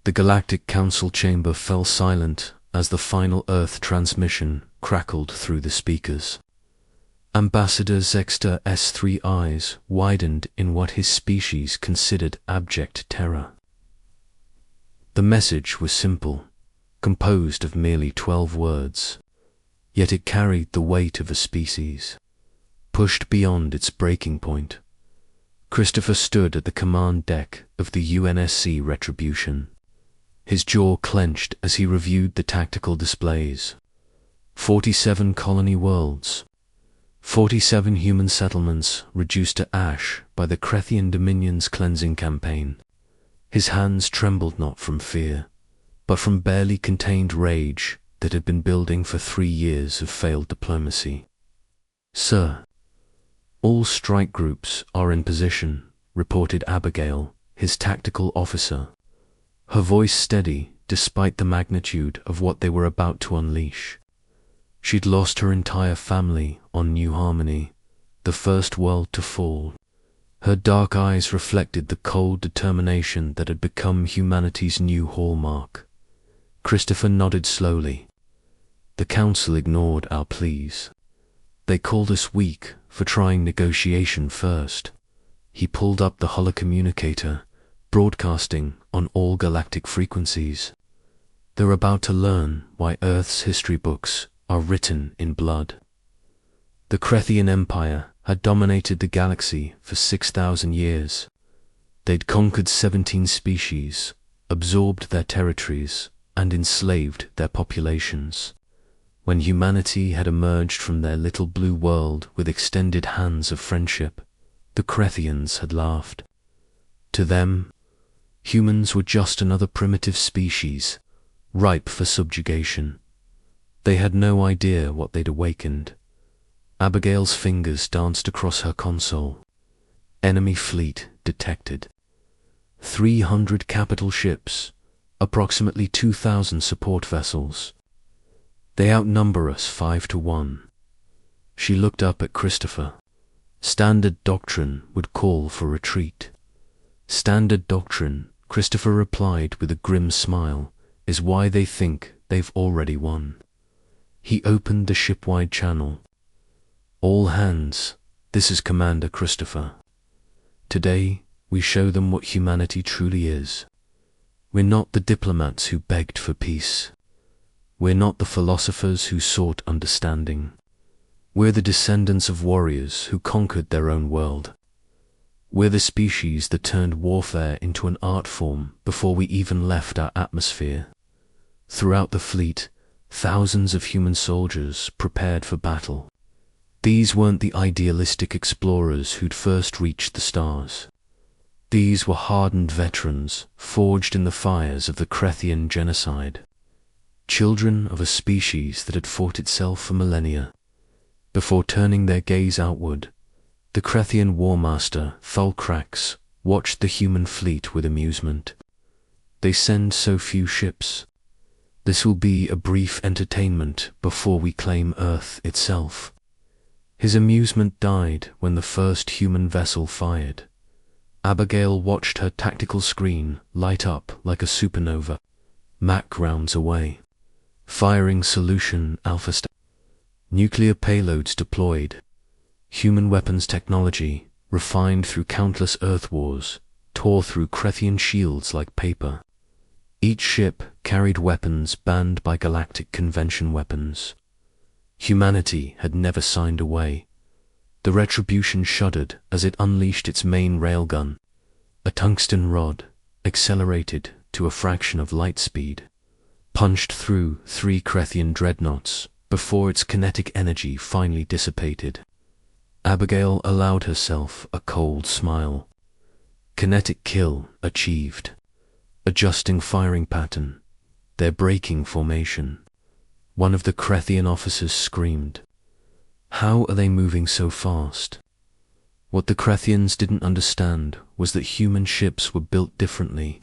The Galactic Council chamber fell silent as the final Earth transmission crackled through the speakers. Ambassador Zexter's 3 eyes widened in what his species considered abject terror. The message was simple, composed of merely 12 words, yet it carried the weight of a species. Pushed beyond its breaking point, Christopher stood at the command deck of the UNSC Retribution. His jaw clenched as he reviewed the tactical displays. 47 colony worlds, 47 human settlements reduced to ash by the Krethian Dominion's cleansing campaign. His hands trembled not from fear, but from barely contained rage that had been building for 3 years of failed diplomacy. "Sir, all strike groups are in position," reported Abigail, his tactical officer, her voice steady despite the magnitude of what they were about to unleash. She'd lost her entire family on New Harmony, the first world to fall. Her dark eyes reflected the cold determination that had become humanity's new hallmark. Christopher nodded slowly. "The Council ignored our pleas. They called us weak for trying negotiation first." He pulled up the holocommunicator, broadcasting on all galactic frequencies. "They're about to learn why Earth's history books are written in blood." The Krethian Empire had dominated the galaxy for 6,000 years. They'd conquered 17 species, absorbed their territories, and enslaved their populations. When humanity had emerged from their little blue world with extended hands of friendship, the Krethians had laughed. To them, humans were just another primitive species, ripe for subjugation. They had no idea what they'd awakened. Abigail's fingers danced across her console. Enemy fleet detected. 300 capital ships, approximately 2,000 support vessels. They outnumber us 5 to 1. She looked up at Christopher. Standard doctrine would call for retreat. Standard doctrine, Christopher replied with a grim smile, is why they think they've already won. He opened the shipwide channel. "All hands, this is Commander Christopher. Today, we show them what humanity truly is. We're not the diplomats who begged for peace. We're not the philosophers who sought understanding. We're the descendants of warriors who conquered their own world. We're the species that turned warfare into an art form before we even left our atmosphere." Throughout the fleet, thousands of human soldiers prepared for battle. These weren't the idealistic explorers who'd first reached the stars. These were hardened veterans forged in the fires of the Krethian genocide. Children of a species that had fought itself for millennia. Before turning their gaze outward, the Krethian war master, Thulkrax, watched the human fleet with amusement. "They send so few ships. This will be a brief entertainment before we claim Earth itself." His amusement died when the first human vessel fired. Abigail watched her tactical screen light up like a supernova. Mach rounds away. Firing solution Alpha Star. Nuclear payloads deployed. Human weapons technology, refined through countless Earth wars, tore through Krethian shields like paper. Each ship carried weapons banned by galactic convention weapons. Humanity had never signed away. The Retribution shuddered as it unleashed its main railgun, a tungsten rod, accelerated to a fraction of light speed, punched through 3 Krethian dreadnoughts before its kinetic energy finally dissipated. Abigail allowed herself a cold smile. Kinetic kill achieved. Adjusting firing pattern. They're breaking formation. One of the Krethian officers screamed. How are they moving so fast? What the Krethians didn't understand was that human ships were built differently.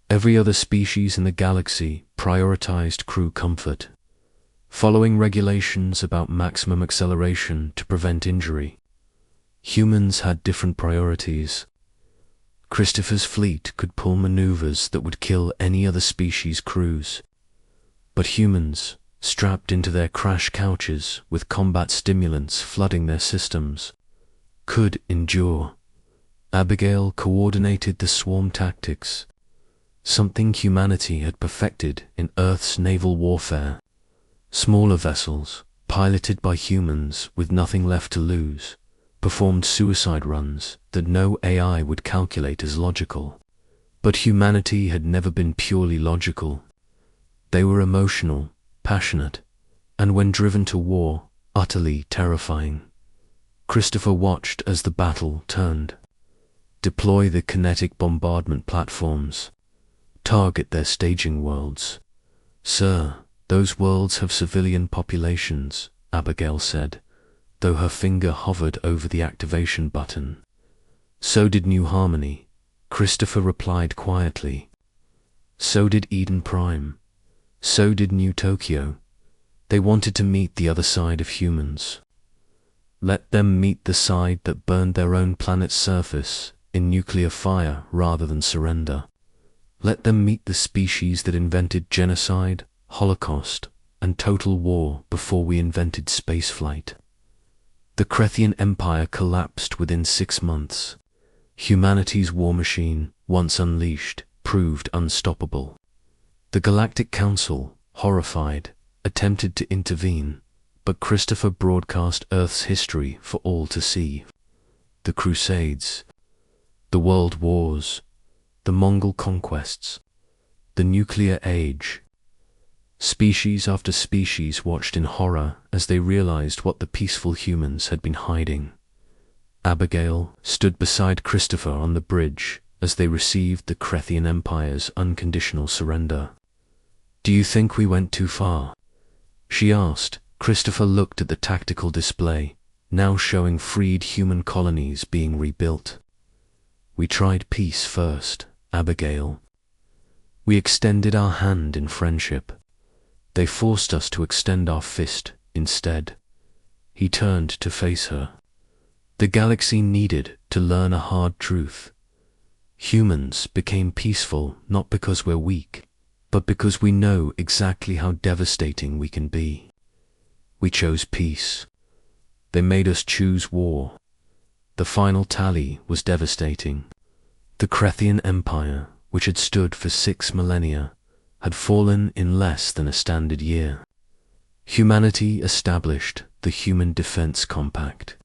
Every other species in the galaxy prioritized crew comfort, following regulations about maximum acceleration to prevent injury. Humans had different priorities. Christopher's fleet could pull maneuvers that would kill any other species' crews. But humans, strapped into their crash couches with combat stimulants flooding their systems, could endure. Abigail coordinated the swarm tactics, something humanity had perfected in Earth's naval warfare. Smaller vessels, piloted by humans with nothing left to lose, performed suicide runs that no AI would calculate as logical. But humanity had never been purely logical. They were emotional, passionate, and when driven to war, utterly terrifying. Christopher watched as the battle turned. Deploy the kinetic bombardment platforms. Target their staging worlds. Sir, those worlds have civilian populations, Abigail said, though her finger hovered over the activation button. So did New Harmony, Christopher replied quietly. So did Eden Prime. So did New Tokyo. They wanted to meet the other side of humans. Let them meet the side that burned their own planet's surface in nuclear fire rather than surrender. Let them meet the species that invented genocide, Holocaust, and total war before we invented spaceflight. The Krethian Empire collapsed within 6 months. Humanity's war machine, once unleashed, proved unstoppable. The Galactic Council, horrified, attempted to intervene, but Christopher broadcast Earth's history for all to see. The Crusades, the World Wars, the Mongol conquests, the Nuclear Age. Species after species watched in horror as they realized what the peaceful humans had been hiding. Abigail stood beside Christopher on the bridge as they received the Krethian Empire's unconditional surrender. "Do you think we went too far?" she asked. Christopher looked at the tactical display, now showing freed human colonies being rebuilt. "We tried peace first, Abigail. We extended our hand in friendship. They forced us to extend our fist instead." He turned to face her. The galaxy needed to learn a hard truth. Humans became peaceful not because we're weak, but because we know exactly how devastating we can be. We chose peace. They made us choose war. The final tally was devastating. The Krethian Empire, which had stood for 6 millennia, had fallen in less than a standard year. Humanity established the Human Defense Compact,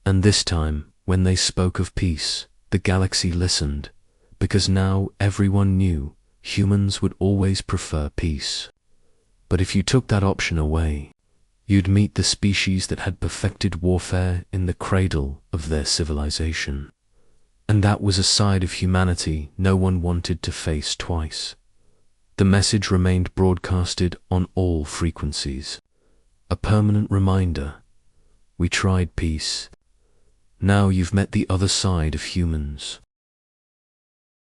and this time, when they spoke of peace, the galaxy listened, because now everyone knew humans would always prefer peace. But if you took that option away, you'd meet the species that had perfected warfare in the cradle of their civilization. And that was a side of humanity no one wanted to face twice. The message remained broadcasted on all frequencies. A permanent reminder. We tried peace. Now you've met the other side of humans.